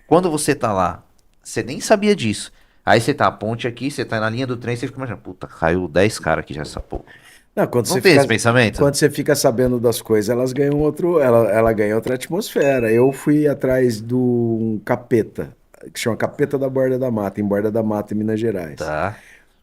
Quando você tá lá, você nem sabia disso. Aí você tá a ponte aqui, você tá na linha do trem, você fica imaginando, puta, caiu 10 caras aqui já essa porra. Não, Não tem esse pensamento? quando você fica sabendo das coisas, elas ganham ela ganha outra atmosfera. Eu fui atrás do um capeta, que chama Capeta da Borda da Mata, em Borda da Mata, em Minas Gerais. Tá,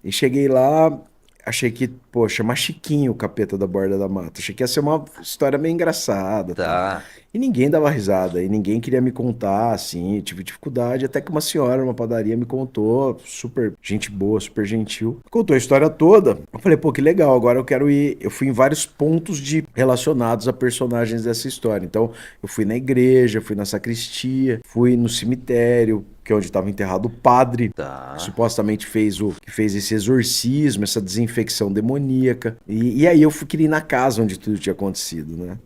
E cheguei lá, achei que, pô, chama Chiquinho o Capeta da Borda da Mata. Achei que ia ser uma história meio engraçada, e tal. tá. E ninguém dava risada, e ninguém queria me contar, assim, tive dificuldade, até que uma senhora numa padaria me contou, super gente boa, super gentil, contou a história toda. Eu falei, pô, que legal, agora eu quero ir. Eu fui em vários pontos de relacionados a personagens dessa história. Então, eu fui na igreja, fui na sacristia, fui no cemitério, que é onde estava enterrado o padre, que Tá. supostamente que fez esse exorcismo, essa desinfecção demoníaca. E aí eu queria ir na casa onde tudo tinha acontecido, né?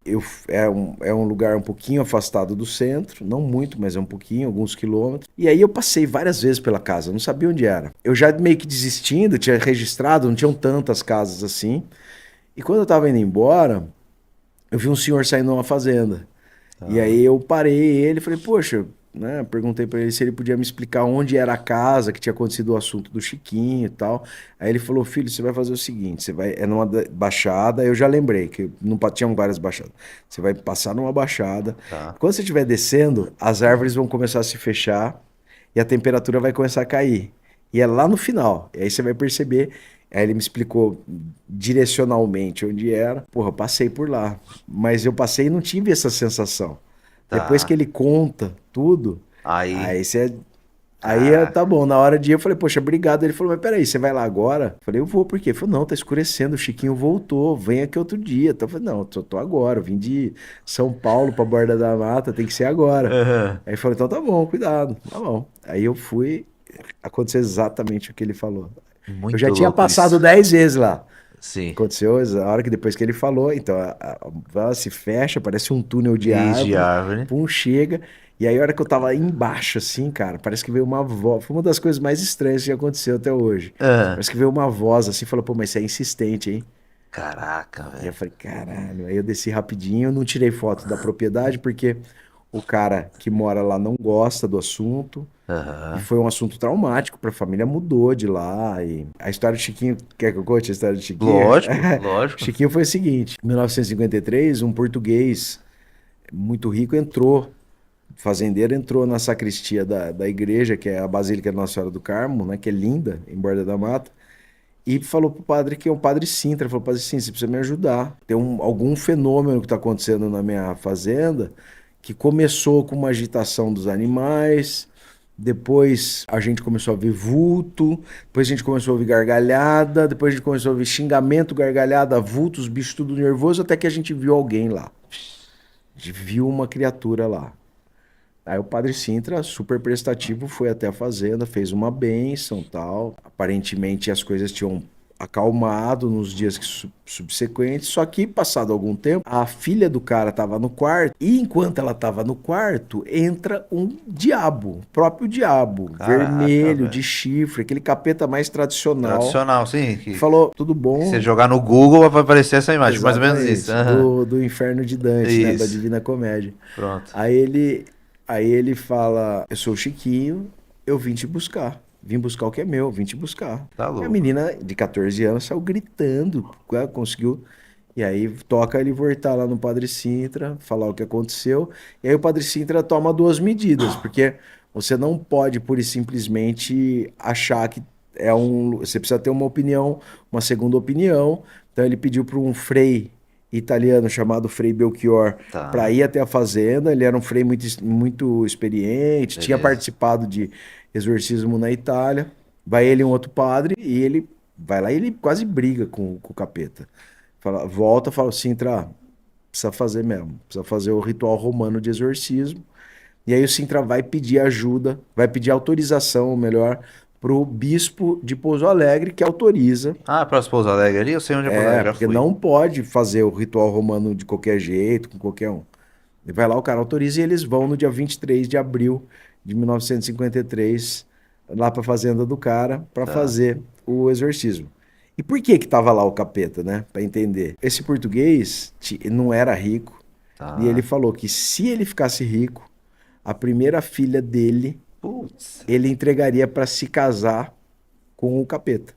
É um lugar um pouquinho afastado do centro, não muito, mas é um pouquinho, alguns quilômetros. E aí eu passei várias vezes pela casa, eu não sabia onde era. Eu já meio que desistindo, tinha registrado, não tinham tantas casas assim. E quando eu tava indo embora, eu vi um senhor saindo de uma fazenda. E Tá. aí eu parei ele e falei, poxa, né? Perguntei pra ele se ele podia me explicar onde era a casa, que tinha acontecido o assunto do Chiquinho e tal. Aí ele falou, filho, você vai fazer o seguinte, você vai, é numa baixada, eu já lembrei que não tinham várias baixadas. Você vai passar numa baixada. Tá. Quando você estiver descendo, as árvores vão começar a se fechar e a temperatura vai começar a cair. E é lá no final. E aí você vai perceber. Aí ele me explicou direcionalmente onde era. Porra, eu passei por lá. Mas eu passei e não tive essa sensação. Depois que Tá. ele conta tudo, Aí, aí você. Tá caraca. bom, na hora de ir eu falei, poxa, obrigado. Ele falou, mas peraí, você vai lá agora? Eu falei, eu vou, por quê? Ele falou, não, tá escurecendo, o Chiquinho voltou, vem aqui outro dia. Então eu falei, não, tô agora, eu vim de São Paulo pra Borda da Mata, tem que ser agora. Aham. Aí ele falou, então tá bom, cuidado, tá bom. Aí eu fui, aconteceu exatamente o que ele falou. Eu já Muito tinha louco passado isso. 10 vezes lá. Sim. Aconteceu a hora que depois que ele falou, então ela se fecha, parece um túnel de Isso de árvore, árvore. pum, chega. E aí a hora que eu tava embaixo, assim, cara, parece que veio uma voz. Foi uma das coisas mais estranhas que aconteceu até hoje. Ah, Parece que veio uma voz assim, falou, pô, mas você é insistente, hein? caraca, E eu velho. falei, caralho. Aí eu desci rapidinho, eu não tirei foto da propriedade, porque o cara que mora lá não gosta do assunto. E Aham. foi um assunto traumático para a família, mudou de lá. E a história do Chiquinho, quer que eu conte a história do Chiquinho? Lógico, O lógico. Chiquinho foi o seguinte: em 1953, um português muito rico entrou, fazendeiro entrou na sacristia da igreja, que é a Basílica da Nossa Senhora do Carmo, né, que é linda, em Borda da Mata, e falou pro padre que é um padre Sintra, falou, padre Sintra, você precisa me ajudar. Tem algum fenômeno que está acontecendo na minha fazenda, que começou com uma agitação dos animais, depois a gente começou a ver vulto, depois a gente começou a ouvir gargalhada, depois a gente começou a ouvir xingamento, gargalhada, vulto, os bichos tudo nervoso, até que a gente viu alguém lá. A gente viu uma criatura lá. Aí o padre Sintra, super prestativo, foi até a fazenda, fez uma bênção, tal. Aparentemente as coisas tinham acalmado nos dias subsequentes, só que passado algum tempo, a filha do cara estava no quarto e enquanto ela estava no quarto, entra um diabo, o próprio diabo, Caraca, vermelho, velho. de chifre, aquele capeta mais tradicional, Tradicional, sim. que falou: "Tudo Que você bom?" jogar no Google vai aparecer essa imagem, mais ou menos isso. Exatamente, Aham. do Inferno de Dante, né, da Isso. Divina Comédia. Pronto. Aí ele, aí ele fala: Eu sou o Chiquinho, eu vim te buscar. Vim buscar o que é meu, vim te buscar. Tá E a louco. menina de 14 anos saiu gritando, conseguiu. E aí toca ele voltar lá no Padre Sintra, falar o que aconteceu. E aí o Padre Sintra toma duas medidas, porque você não pode pura e simplesmente achar que é um. Você precisa ter uma opinião, uma segunda opinião. Então ele pediu para um frei italiano chamado Frei Belchior para Tá. ir até a fazenda. Ele era um frei muito experiente, tinha Beleza. participado de exorcismo na Itália. Vai ele e um outro padre e ele vai lá e ele quase briga com o capeta. Fala, volta, fala assim, precisa fazer mesmo, precisa fazer o ritual romano de exorcismo. E aí o Sintra vai pedir ajuda, vai pedir autorização, ou melhor, para o bispo de Pouso Alegre, que autoriza. Ah, próximo Pouso Alegre ali? Eu sei onde é Pouso É, Alegre, já porque fui. não pode fazer o ritual romano de qualquer jeito, com qualquer um. Ele vai lá, o cara autoriza e eles vão no dia 23 de abril de 1953, lá para a fazenda do cara, para Tá. fazer o exorcismo. E por que que tava lá o capeta, né? Para entender. Esse português não era rico, e ele Tá. falou que se ele ficasse rico, a primeira filha dele, Putz. ele entregaria para se casar com o capeta.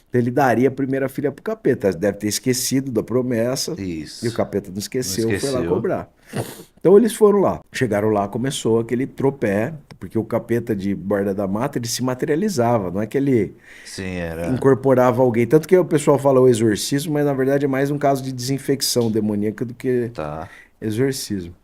Então ele daria a primeira filha pro capeta. Deve ter esquecido da promessa. E o Isso. capeta não Não esqueceu, foi lá esqueceu. cobrar. Então eles foram lá. Chegaram lá, começou aquele tropé, porque o capeta de Borda da Mata, ele se materializava, não é que ele Sim, era. incorporava alguém. Tanto que o pessoal fala o exorcismo, mas na verdade é mais um caso de desinfecção demoníaca do que Tá. exorcismo.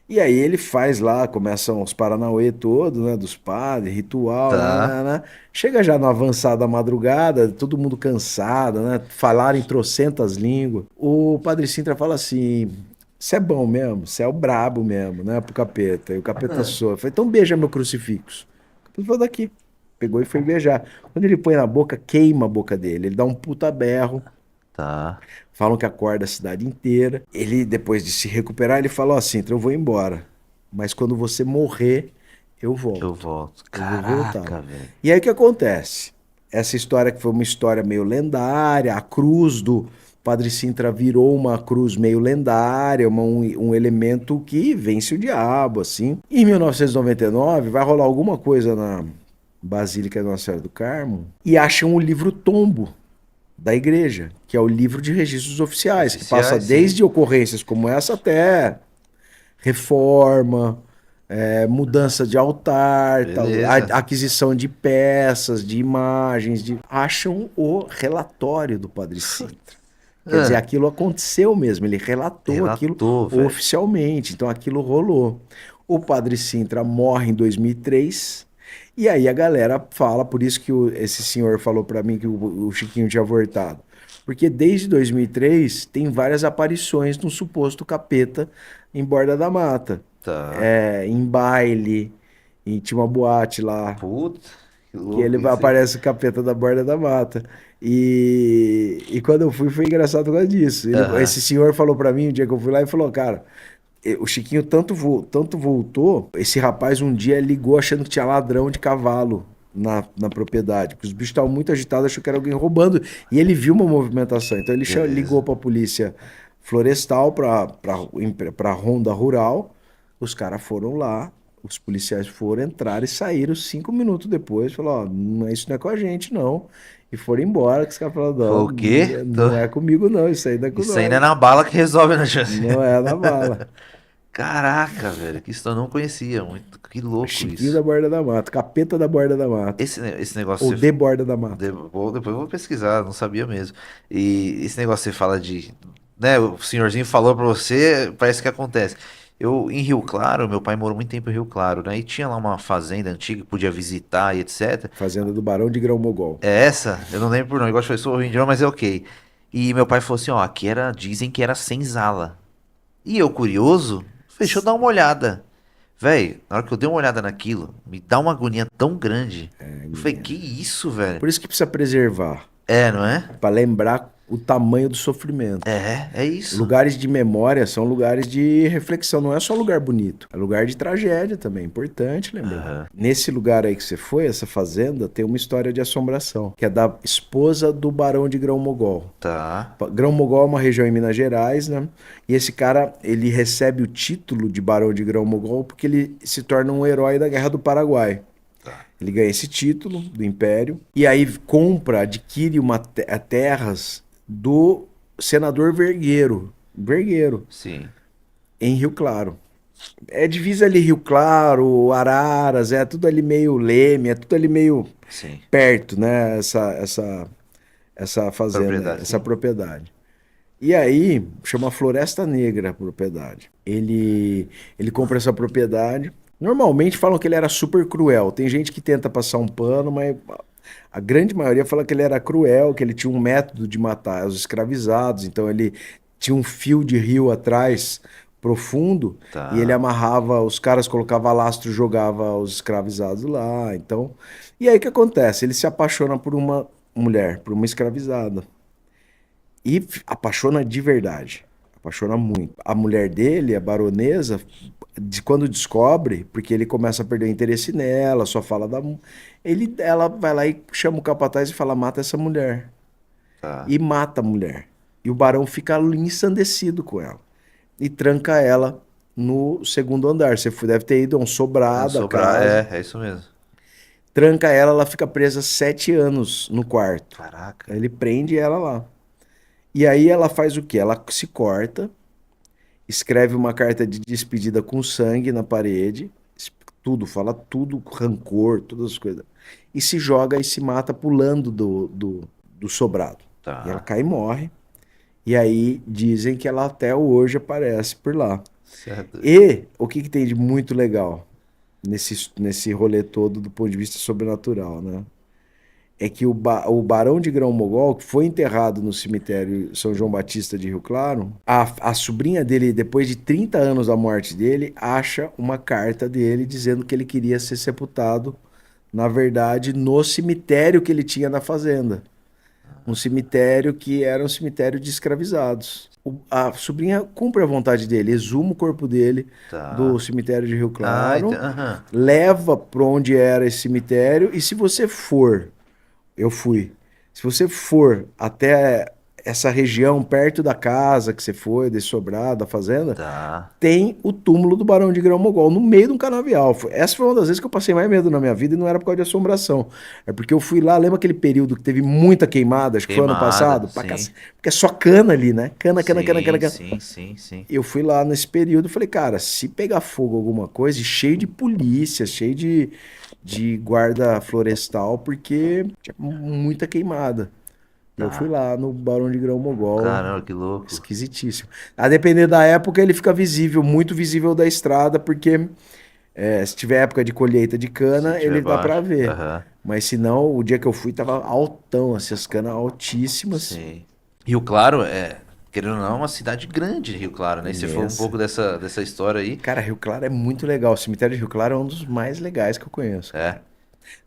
E aí ele faz lá, começam os paranauê todo, né, dos padres, ritual, Tá. né. Chega já no avançado da madrugada, todo mundo cansado, né, falaram em trocentas línguas. O Padre Sintra fala assim, você é bom mesmo, você é o brabo mesmo, né, pro capeta. E o capeta soa. Eu falei, então beija meu crucifixo. O capeta falou, daqui. Pegou e foi beijar. Quando ele põe na boca, queima a boca dele. Ele dá um puta berro. Tá. Falam que acorda a cidade inteira. Ele, depois de se recuperar, ele falou assim: eu vou embora. Mas quando você morrer, eu Eu volto. volto. Eu vou voltar. Caraca, velho. E aí o que acontece? Essa história que foi uma história meio lendária, a cruz do Padre Sintra virou uma cruz meio lendária, um elemento que vence o diabo, assim. Em 1999 vai rolar alguma coisa na Basílica Nossa Senhora do Carmo e acham o livro tombo da igreja, que é o livro de registros oficiais, que passa Oficiais, sim. desde ocorrências como essa até reforma, mudança de altar, tal, Beleza. aquisição de peças, de imagens, acham o relatório do Padre Sintra. Quer dizer, Ah, aquilo aconteceu mesmo, ele relatou aquilo relatou, velho. oficialmente, então aquilo rolou. O Padre Sintra morre em 2003, e aí a galera fala, por isso que esse senhor falou para mim que o Chiquinho tinha voltado. Porque desde 2003 tem várias aparições no suposto capeta em Borda da Mata. Tá. Em baile, tinha uma boate lá, Puta, que que ele louco isso, hein? aparece o capeta da Borda da Mata. E quando eu fui, foi engraçado por causa disso. Aham. Esse senhor falou para mim, um dia que eu fui lá, e falou, cara, o Chiquinho tanto voltou, esse rapaz um dia ligou achando que tinha ladrão de cavalo na propriedade, porque os bichos estavam muito agitados, achou que era alguém roubando, e ele viu uma movimentação. Então ele ligou Beleza. para a polícia florestal, para a ronda rural, os caras foram lá, os policiais foram entrar e saíram 5 minutos depois, falou, ó, isso não é com a gente, não. E foram embora, que os caras falaram, Foi não, o quê? não é comigo não, isso aí não é com Isso aí não é nós. na bala que resolve, né, Não é na bala. Caraca, velho, que isso eu não conhecia muito. Que louco Chiquinho da isso. Borda da Mata, capeta da Borda da Mata. Esse negócio Ou você. de Borda da Mata. Depois eu vou pesquisar, não sabia mesmo. E esse negócio que você fala de. Né, o senhorzinho falou pra você, parece que acontece. Eu, em Rio Claro, meu pai morou muito tempo em Rio Claro, né? E tinha lá uma fazenda antiga que podia visitar e etc. Fazenda do Barão de Grão-Mogol. É essa? Eu não lembro por nome, igual foi sou índio, mas é ok. E meu pai falou assim, ó, aqui era, dizem que era senzala. E eu, curioso, falei, deixa eu dar uma olhada. Véi, na hora que eu dei uma olhada naquilo, me dá uma agonia tão grande. Eu falei, que isso, velho? Por isso que precisa preservar, É, não é? para lembrar o tamanho do sofrimento. É isso. Lugares de memória são lugares de reflexão, não é só lugar bonito, é lugar de tragédia também, importante lembrar. Aham. Nesse lugar aí que você foi, essa fazenda, tem uma história de assombração, que é da esposa do Barão de Grão-Mogol. Tá. Grão-Mogol é uma região em Minas Gerais, né? E esse cara, ele recebe o título de Barão de Grão-Mogol porque ele se torna um herói da Guerra do Paraguai. Tá. Ele ganha esse título do Império e aí compra, adquire terras do senador Vergueiro, Sim, em Rio Claro. É divisa ali Rio Claro, Araras, é tudo ali meio Leme, é tudo ali meio sim. perto, né? Essa fazenda, Propriedade, essa sim. propriedade. E aí, chama Floresta Negra a propriedade. Ele compra essa propriedade. Normalmente falam que ele era super cruel. Tem gente que tenta passar um pano, mas a grande maioria fala que ele era cruel, que ele tinha um método de matar os escravizados. Então ele tinha um fio de rio atrás profundo e ele Tá. amarrava, os caras colocavam lastro, jogava os escravizados lá. Então, e aí o que acontece? Ele se apaixona por uma mulher, por uma escravizada. E apaixona de verdade. Apaixona muito. A mulher dele, a baronesa, quando descobre, porque ele começa a perder o interesse nela, só fala da. Ela vai lá e chama o capataz e fala: mata essa mulher. Tá. E mata a mulher. E o barão fica ensandecido com ela. E tranca ela no segundo andar. Você deve ter ido a um É um sobrado, a sobrar, casa. é isso mesmo. Tranca ela, ela fica presa 7 anos no quarto. Caraca. Ele prende ela lá. E aí ela faz o quê? Ela se corta, escreve uma carta de despedida com sangue na parede, tudo, fala tudo, rancor, todas as coisas. E se joga e se mata pulando do sobrado. E ela Tá. cai e morre. E aí dizem que ela até hoje aparece por lá. Você é doido. E o que, que tem de muito legal nesse rolê todo do ponto de vista sobrenatural, né? É que o Barão de Grão-Mogol, que foi enterrado no cemitério São João Batista de Rio Claro, a sobrinha dele, depois de 30 anos da morte dele, acha uma carta dele dizendo que ele queria ser sepultado, na verdade, no cemitério que ele tinha na fazenda. Um cemitério que era um cemitério de escravizados. A sobrinha cumpre a vontade dele, exuma o corpo dele do Tá. cemitério de Rio Ah, Claro, aham. leva para onde era esse cemitério, e se você for, eu fui, se você for até essa região perto da casa que você foi, desse sobrado, da fazenda, Tá. tem o túmulo do Barão de Grão-Mogol, no meio de um canavial. Essa foi uma das vezes que eu passei mais medo na minha vida e não era por causa de assombração. É porque eu fui lá, lembra aquele período que teve muita queimada, acho que foi ano Queimada, passado? sim. Porque é só cana ali, né? Cana, cana, cana, cana, Sim, cana. sim, sim, sim. Eu fui lá nesse período e falei, cara, se pegar fogo alguma coisa, e cheio de polícia, cheio de guarda florestal, porque tinha muita queimada. E eu fui Tá. lá no Barão de Grão-Mogol, Caramba, que louco. esquisitíssimo. A depender da época, ele fica visível, muito visível da estrada, porque se tiver época de colheita de Se cana, tiver ele dá pra baixo. ver. Aham. Mas se não, o dia que eu fui tava altão, assim, as canas altíssimas, Sim. Rio Claro querendo ou não, é uma cidade grande, Rio Claro, né? E você falou um imensa. pouco dessa história aí. Cara, Rio Claro é muito legal. O cemitério de Rio Claro é um dos mais legais que eu conheço, cara. É.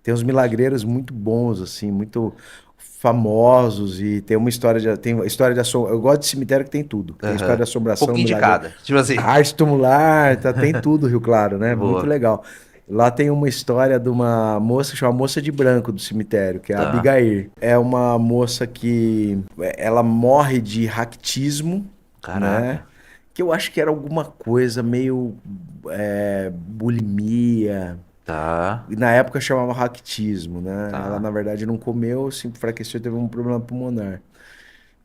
Tem uns milagreiros muito bons, assim, muito famosos e tem uma história de assombração. Eu gosto de cemitério que tem tudo. Tem história de Aham. Um assombração, pouquinho de milagre, cada. Tipo assim. arte tumular, tá, tem tudo, Rio Claro, né? Muito Boa. legal. Lá tem uma história de uma moça, chama Moça de Branco do cemitério, que é a Tá. Abigail. É uma moça que ela morre de raquitismo, né? Caraca. Que eu acho que era alguma coisa meio bulimia. Tá. E na época chamava raquitismo, né? Ela, na Tá. verdade, não comeu, se enfraqueceu, teve um problema pulmonar.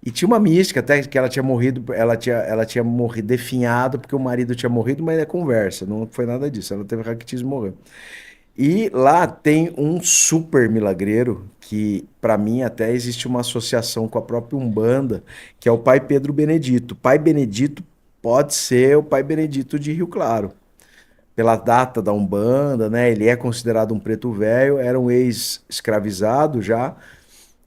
E tinha uma mística até que ela tinha morrido, ela tinha morrido definhado porque o marido tinha morrido, mas é conversa, não foi nada disso. Ela teve raquitismo e morreu. E lá tem um super milagreiro que, para mim, até existe uma associação com a própria Umbanda, que é o Pai Pedro Benedito. Pai Benedito pode ser o Pai Benedito de Rio Claro pela data da Umbanda, né? Ele é considerado um preto velho, era um ex-escravizado já,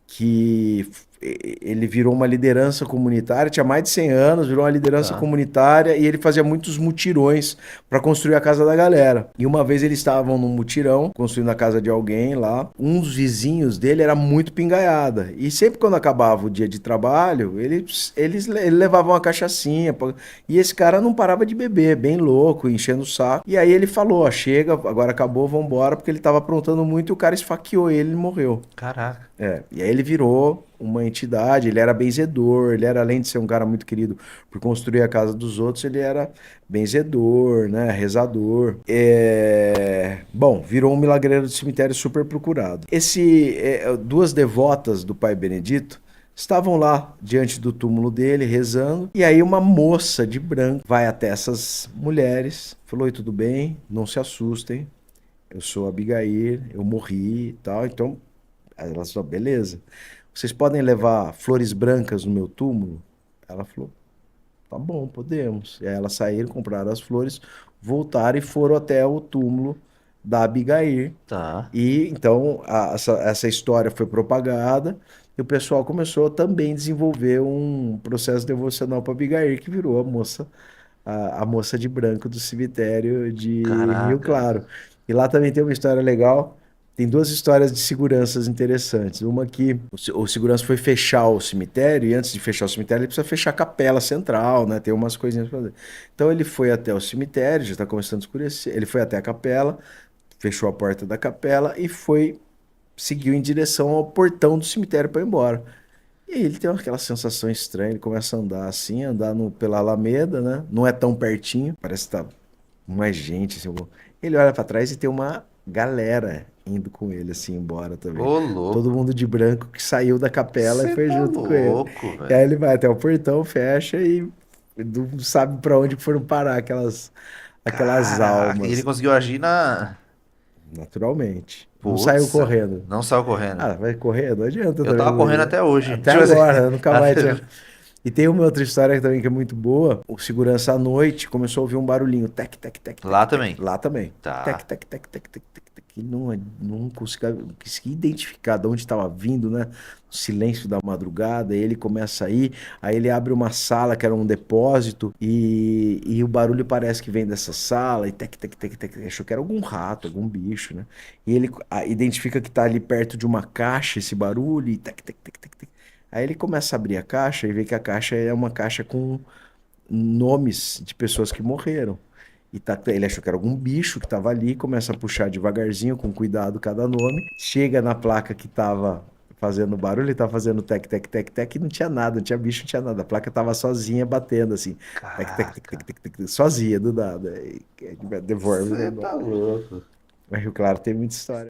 que ele virou uma liderança comunitária, tinha mais de 100 anos, virou uma liderança Tá. comunitária e ele fazia muitos mutirões para construir a casa da galera. E uma vez eles estavam num mutirão, construindo a casa de alguém lá, um dos vizinhos dele era muito pingaiada. E sempre quando acabava o dia de trabalho, ele levava uma cachaçinha. E esse cara não parava de beber, bem louco, enchendo o saco. E aí ele falou, ó, chega, agora acabou, vambora, porque ele tava aprontando muito e o cara esfaqueou ele e morreu. Caraca. E aí ele virou uma entidade, ele era benzedor, ele era, além de ser um cara muito querido por construir a casa dos outros, ele era benzedor, né, rezador. Bom, virou um milagreiro do cemitério super procurado. Duas devotas do Pai Benedito estavam lá diante do túmulo dele, rezando, e aí uma moça de branco vai até essas mulheres, falou, oi, tudo bem? Não se assustem, eu sou a Abigail, eu morri e tal, então aí ela falou, beleza. Vocês podem levar flores brancas no meu túmulo? Ela falou, tá bom, podemos. E aí elas saíram, compraram as flores, voltaram e foram até o túmulo da Abigail. Tá. E então essa história foi propagada e o pessoal começou a também desenvolver um processo devocional para Abigail, que virou a moça de branco do cemitério de Rio Caraca. Claro. E lá também tem uma história legal. Tem duas histórias de seguranças interessantes. Uma que o segurança foi fechar o cemitério e antes de fechar o cemitério ele precisa fechar a capela central, né? Tem umas coisinhas para fazer. Então ele foi até o cemitério, já está começando a escurecer. Ele foi até a capela, fechou a porta da capela e seguiu em direção ao portão do cemitério para ir embora. E aí ele tem aquela sensação estranha, ele começa a andar assim, andar pela Alameda, né? Não é tão pertinho, parece que tá mais gente, assim. Ele olha pra trás e tem uma galera indo com ele, assim, embora também. Ô, Todo louco. mundo de branco que saiu da capela e Você foi tá junto com ele. louco, E aí velho. ele vai até o portão, fecha e não sabe pra onde foram parar aquelas Caraca, e ele almas, conseguiu agir na. naturalmente. Não saiu Putz, correndo. não saiu correndo. Ah, vai correr? Não adianta Eu também. tava correndo até hoje. Até Tipo assim, agora, nunca mais até- tinha. E tem uma outra história também que é muito boa. O segurança à noite começou a ouvir um barulhinho. Tec, tec, tec, tec, lá tec. também. Lá também. Tec, Tá. tec, tec, tec, tec, tec, tec. Ele não conseguia identificar de onde estava vindo, né? O silêncio da madrugada. Aí ele começa a ir. Aí ele abre uma sala que era um depósito. E o barulho parece que vem dessa sala. E tec, tec, tec, tec. Achou que era algum rato, algum bicho, né? E ele identifica que está ali perto de uma caixa esse barulho. E tec, tec, tec, tec, tec. Aí ele começa a abrir a caixa e vê que a caixa é uma caixa com nomes de pessoas que morreram. E ele achou que era algum bicho que estava ali, começa a puxar devagarzinho, com cuidado, cada nome. Chega na placa que estava fazendo barulho, ele estava fazendo tec, tec, tec, tec, e não tinha nada, não tinha bicho, não tinha nada. A placa estava sozinha, batendo assim. Tec, tec, tec, tec, Caraca. tec, tec, sozinha, do nada. Devolve, né? Você tá louco. Mas Rio Claro tem muita história.